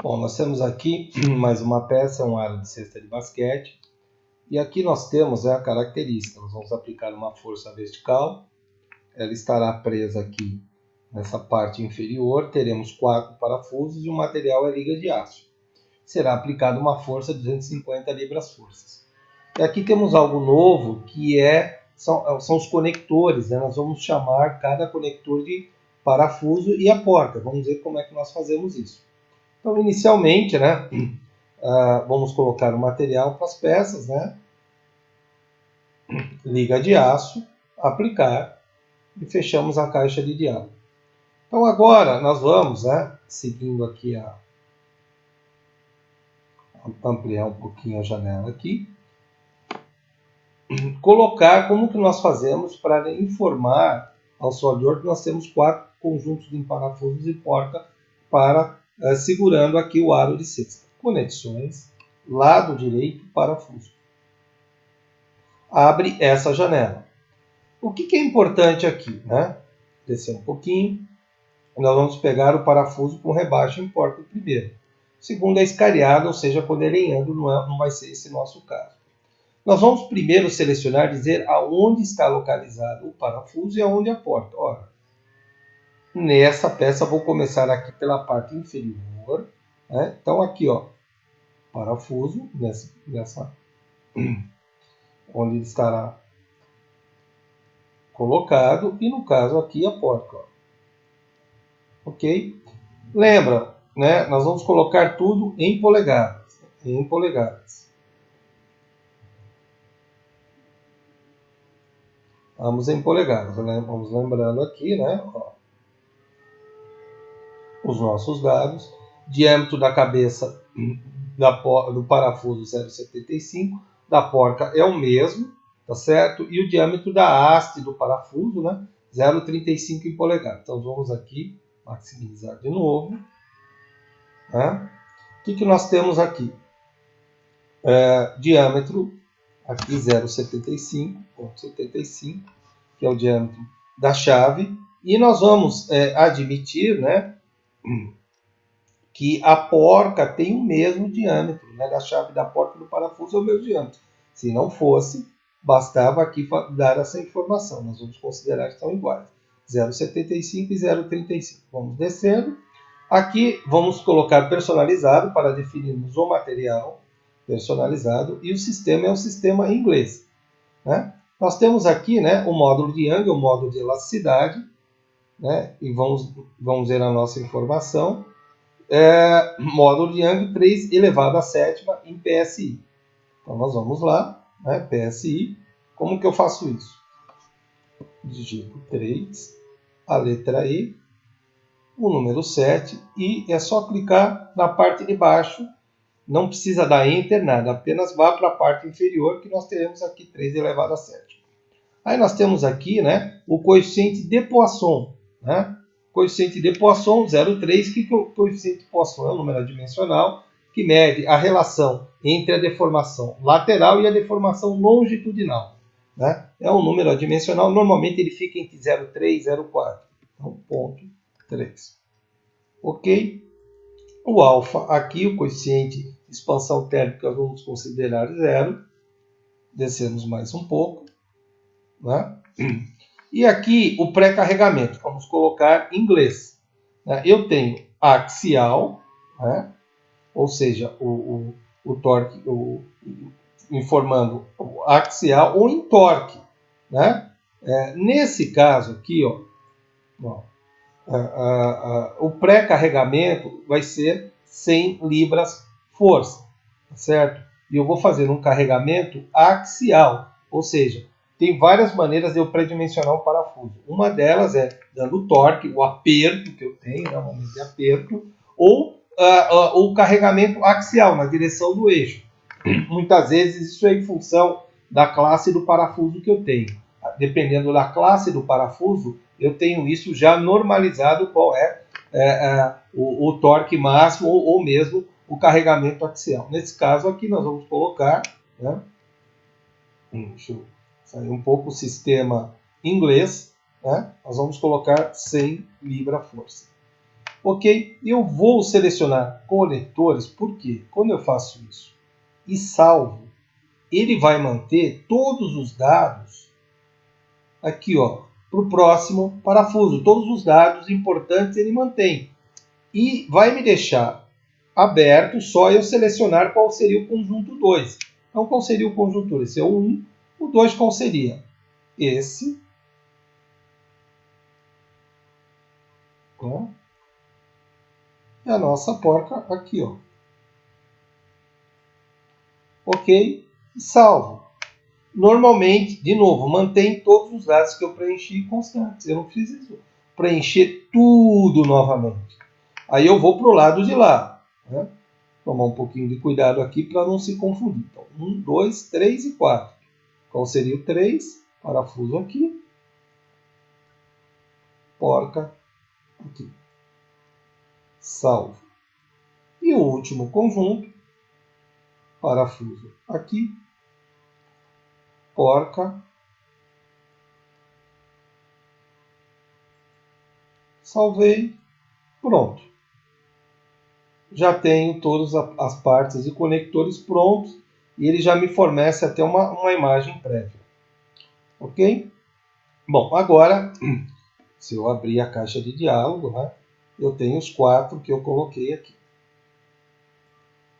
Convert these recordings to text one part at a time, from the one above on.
Bom, nós temos aqui mais uma peça, um aro de cesta de basquete. E aqui nós temos a característica. Nós vamos aplicar uma força vertical. Ela estará presa aqui nessa parte inferior. Teremos 4 parafusos e o material é liga de aço. Será aplicada uma força de 250 libras-forças. E aqui temos algo novo que são os conectores, né? Nós vamos chamar cada conector de parafuso e a porta. Vamos ver como é que nós fazemos isso. Então, inicialmente, né, vamos colocar o material para as peças, né, liga de aço, aplicar e fechamos a caixa de diálogo. Então, agora nós vamos, né, seguindo aqui ampliar um pouquinho a janela aqui, colocar como que nós fazemos para informar ao soldador que nós temos 4 conjuntos de parafusos e porca para segurando aqui o aro de cesta. Conexões, lado direito, parafuso. Abre essa janela. O que é importante aqui, né? Descer um pouquinho. Nós vamos pegar o parafuso com rebaixo em porta primeiro. O segundo é escariado, ou seja, quando ele é em ângulo, não vai ser esse nosso caso. Nós vamos primeiro selecionar, dizer aonde está localizado o parafuso e aonde a porta. Ora, nessa peça vou começar aqui pela parte inferior. Né? Então aqui, ó, parafuso, nessa onde ele estará colocado, e no caso aqui a porta. Ó. Ok? Lembra, né? Nós vamos colocar tudo em polegadas. Em polegadas. Vamos em polegadas. Vamos lembrando aqui, né? Ó, os nossos dados. Diâmetro da cabeça do parafuso 0,75. Da porca é o mesmo, tá certo? E o diâmetro da haste do parafuso, né? 0,35 em polegadas. Então vamos aqui maximizar de novo. Né? O que nós temos aqui? Diâmetro aqui 0,75, que é o diâmetro da chave. E nós vamos admitir, né, que a porca tem o mesmo diâmetro, né, da chave da porca do parafuso é o mesmo diâmetro. Se não fosse, bastava aqui dar essa informação. Nós vamos considerar que são iguais. 0,75 e 0,35. Vamos descendo. Aqui vamos colocar personalizado para definirmos o material personalizado. E o sistema é um sistema em inglês. Né? Nós temos aqui, né, o módulo de Young, o módulo de elasticidade. Né? E vamos ver a nossa informação. Módulo de Young 3 elevado a sétima em PSI. Então nós vamos lá, né, PSI. Como que eu faço isso? Digito 3, a letra E, o número 7 e é só clicar na parte de baixo. Não precisa dar Enter, nada. Apenas vá para a parte inferior que nós teremos aqui 3 elevado a 7. Aí nós temos aqui, né, o coeficiente de Poisson. Né? Coeficiente de Poisson 0,3. O que é o coeficiente de Poisson? É um número adimensional que mede a relação entre a deformação lateral e a deformação longitudinal. Né? É um número adimensional, normalmente ele fica entre 0,3 e 0,4. Então, ponto 3. Ok? O alfa aqui, o coeficiente de expansão térmica, vamos considerar 0. Descemos mais um pouco. Né? E aqui o pré-carregamento, vamos colocar em inglês. Eu tenho axial, né? Ou seja, o torque informando o axial ou em torque. Né? Nesse caso aqui, ó, o pré-carregamento vai ser 100 libras força, tá certo? E eu vou fazer um carregamento axial, ou seja, tem várias maneiras de eu pré-dimensionar um parafuso. Uma delas é dando torque, o aperto que eu tenho, né, um momento de aperto, ou o carregamento axial, na direção do eixo. Muitas vezes isso é em função da classe do parafuso que eu tenho. Dependendo da classe do parafuso, eu tenho isso já normalizado, qual é o torque máximo ou mesmo o carregamento axial. Nesse caso aqui nós vamos colocar, né, deixa eu sair um pouco o sistema inglês, né, nós vamos colocar 100 libra-força. Ok? Eu vou selecionar conectores, porque quando eu faço isso e salvo, ele vai manter todos os dados aqui, ó, para o próximo parafuso. Todos os dados importantes ele mantém. E vai me deixar aberto só eu selecionar qual seria o conjunto 2. Então, qual seria o conjunto? Esse é o 1. O 2 qual seria? Esse. Né? E a nossa porca aqui, ó. Ok? Salvo. Normalmente, de novo, mantém todos os dados que eu preenchi constantes. Eu não fiz isso. Preencher tudo novamente. Aí eu vou para o lado de lá. Né? Tomar um pouquinho de cuidado aqui para não se confundir. Então, 1, 2, 3 e 4. Qual seria o 3? Parafuso aqui. Porca aqui. Salvo. E o último conjunto. Parafuso aqui. Porca. Salvei. Pronto. Já tenho todas as partes e conectores prontos. E ele já me fornece até uma imagem prévia. Ok? Bom, agora, se eu abrir a caixa de diálogo, né, eu tenho os 4 que eu coloquei aqui.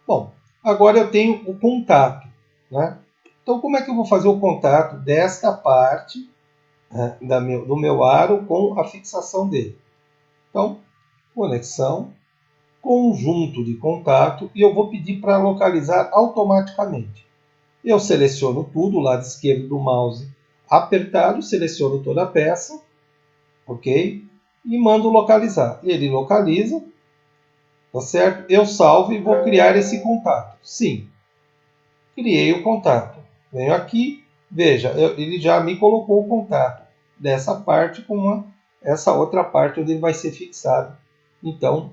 Bom, agora eu tenho o contato. Né? Então, como é que eu vou fazer o contato desta parte, né, do meu aro com a fixação dele? Então, conexão, conjunto de contato, e eu vou pedir para localizar automaticamente. Eu seleciono tudo, o lado esquerdo do mouse apertado, seleciono toda a peça, ok? E mando localizar. Ele localiza, tá certo? Eu salvo e vou criar esse contato. Sim, criei o contato. Venho aqui, veja, ele já me colocou o contato dessa parte com essa outra parte onde ele vai ser fixado. Então,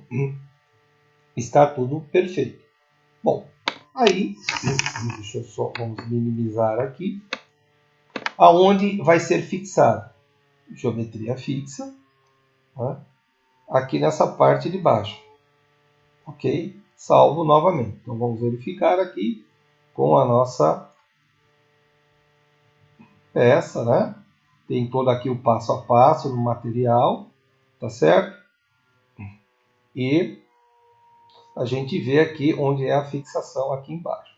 está tudo perfeito. Bom, aí, deixa eu só, vamos minimizar aqui, aonde vai ser fixado. Geometria fixa, né? Aqui nessa parte de baixo. Ok? Salvo novamente. Então, vamos verificar aqui com a nossa peça, né? Tem todo aqui o passo a passo no material, tá certo? E a gente vê aqui onde é a fixação aqui embaixo.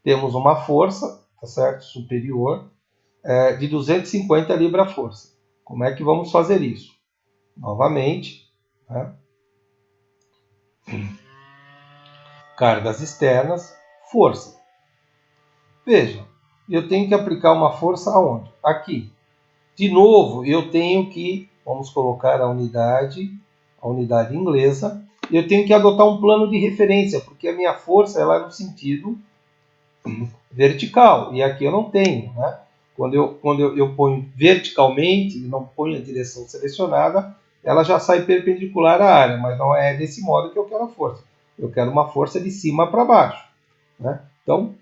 Temos uma força, tá certo? Superior, de 250 libra-força. Como é que vamos fazer isso? Novamente, né? Cargas externas, força. Veja, eu tenho que aplicar uma força aonde? Aqui. De novo, eu tenho que, vamos colocar a unidade inglesa, eu tenho que adotar um plano de referência, porque a minha força ela é no sentido vertical, e aqui eu não tenho. Né? Quando eu ponho verticalmente, não ponho a direção selecionada, ela já sai perpendicular à área, mas não é desse modo que eu quero a força. Eu quero uma força de cima para baixo. Né? Então,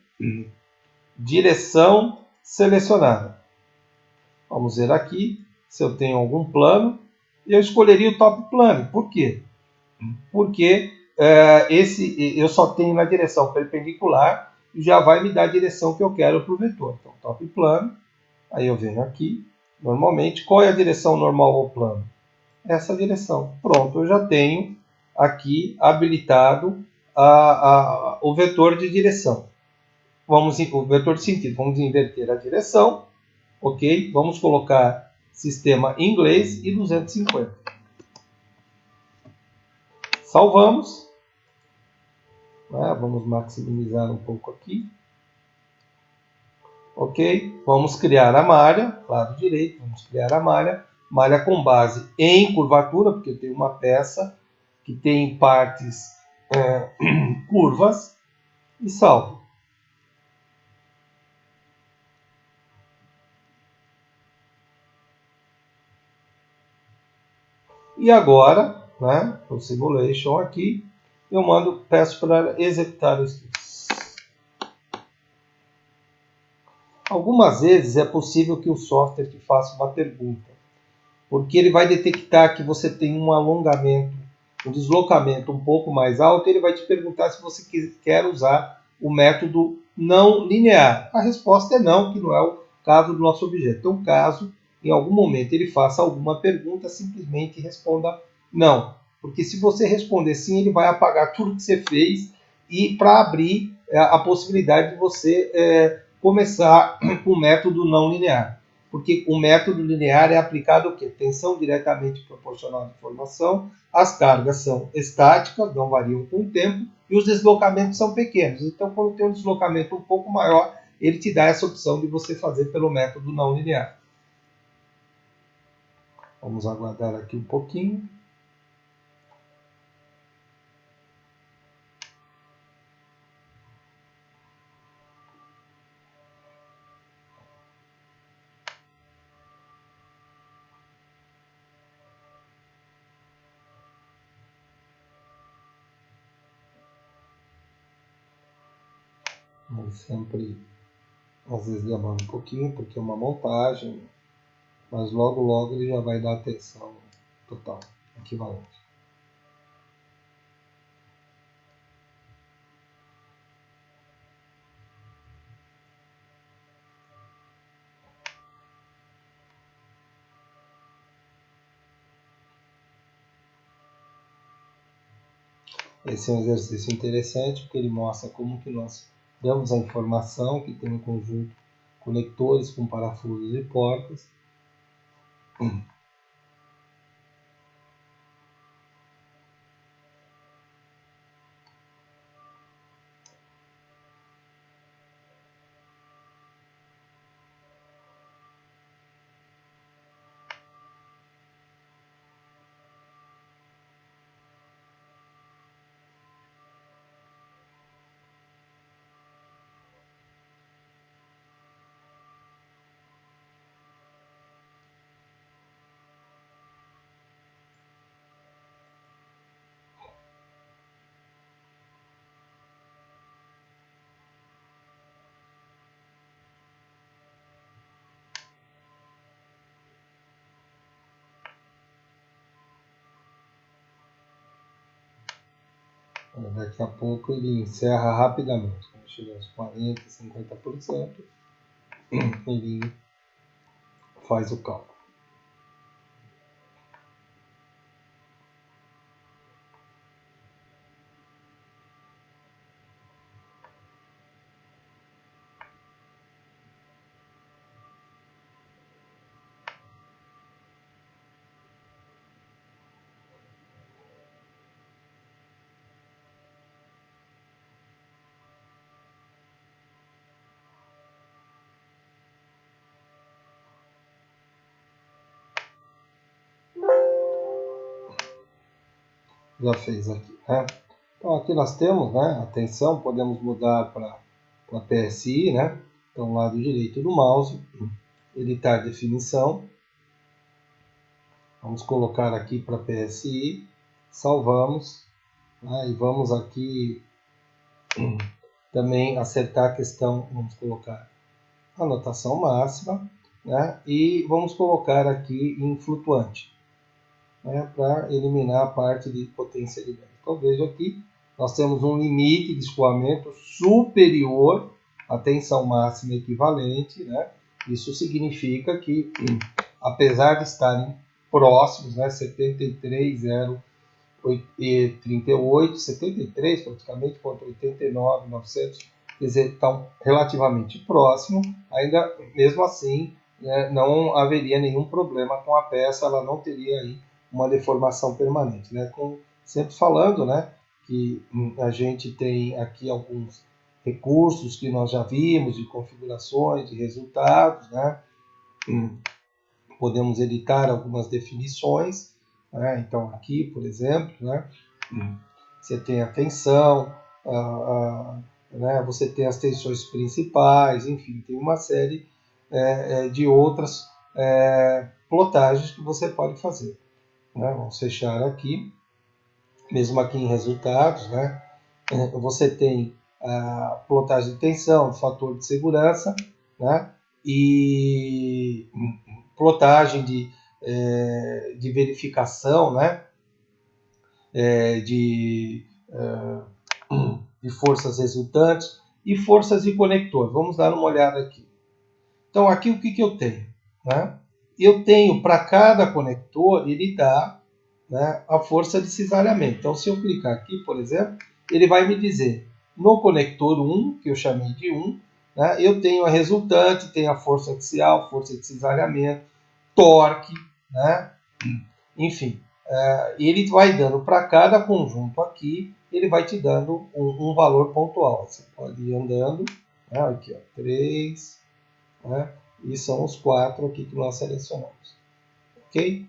direção selecionada. Vamos ver aqui se eu tenho algum plano. Eu escolheria o top plano. Por quê? Porque eu só tenho na direção perpendicular e já vai me dar a direção que eu quero para o vetor. Então, top plano. Aí eu venho aqui. Normalmente, qual é a direção normal ao plano? Essa direção. Pronto, eu já tenho aqui habilitado o vetor de direção. O vetor de sentido. Vamos inverter a direção. Ok? Vamos colocar sistema inglês e 250. Salvamos. Vamos maximizar um pouco aqui. Ok? Vamos criar a malha, lado direito, vamos criar a malha com base em curvatura, porque eu tenho uma peça que tem partes curvas, e salvo. E agora, né, o simulation aqui, eu peço para executar o script. Algumas vezes é possível que o software te faça uma pergunta, porque ele vai detectar que você tem um alongamento um deslocamento um pouco mais alto, ele vai te perguntar se você quer usar o método não linear. A resposta é não, que não é o caso do nosso objeto. Então, caso em algum momento ele faça alguma pergunta, simplesmente responda não. Porque se você responder sim, ele vai apagar tudo que você fez e para abrir a possibilidade de você começar com o método não linear. Porque o método linear é aplicado o quê? Tensão diretamente proporcional à informação, as cargas são estáticas, não variam com o tempo, e os deslocamentos são pequenos. Então, quando tem um deslocamento um pouco maior, ele te dá essa opção de você fazer pelo método não linear. Vamos aguardar aqui um pouquinho. Mas sempre, às vezes demora um pouquinho, porque é uma montagem, mas logo logo ele já vai dar a tensão total, equivalente. Esse é um exercício interessante, porque ele mostra como que nós damos a informação que tem um conjunto de conectores com parafusos e portas. Daqui a pouco ele encerra rapidamente. Quando chegar aos 40%, 50%, ele faz o cálculo. Já fez aqui, né? Então aqui nós temos, né, a tensão, podemos mudar para PSI, né? Então lado direito do mouse, editar definição. Vamos colocar aqui para PSI, salvamos, né, e vamos aqui também acertar a questão, vamos colocar a notação máxima, né, e vamos colocar aqui em flutuante, né, para eliminar a parte de potencialidade. Então veja aqui, nós temos um limite de escoamento superior à tensão máxima equivalente, né? Isso significa que, apesar de estarem próximos, né, 73,038, 73 praticamente, contra 89,900, quer dizer, estão relativamente próximos, ainda mesmo assim, né, não haveria nenhum problema com a peça, ela não teria aí uma deformação permanente, né? Sempre falando, né, que a gente tem aqui alguns recursos que nós já vimos de configurações, de resultados, né? Podemos editar algumas definições, né? Então aqui, por exemplo, né, você tem a tensão, né, você tem as tensões principais, enfim, tem uma série de outras plotagens que você pode fazer. Né? Vamos fechar aqui, mesmo aqui em resultados, né? Você tem a plotagem de tensão, fator de segurança, né? E plotagem de verificação, né? de forças resultantes e forças de conector. Vamos dar uma olhada aqui. Então, aqui o que eu tenho? Né? Eu tenho, para cada conector, ele dá, né, a força de cisalhamento. Então, se eu clicar aqui, por exemplo, ele vai me dizer, no conector 1, que eu chamei de 1, né, eu tenho a resultante, tenho a força axial, força de cisalhamento, torque, né, enfim. Ele vai dando para cada conjunto aqui, ele vai te dando um valor pontual. Você pode ir andando, né, aqui, ó, 3, né, e são os 4 aqui que nós selecionamos. Ok?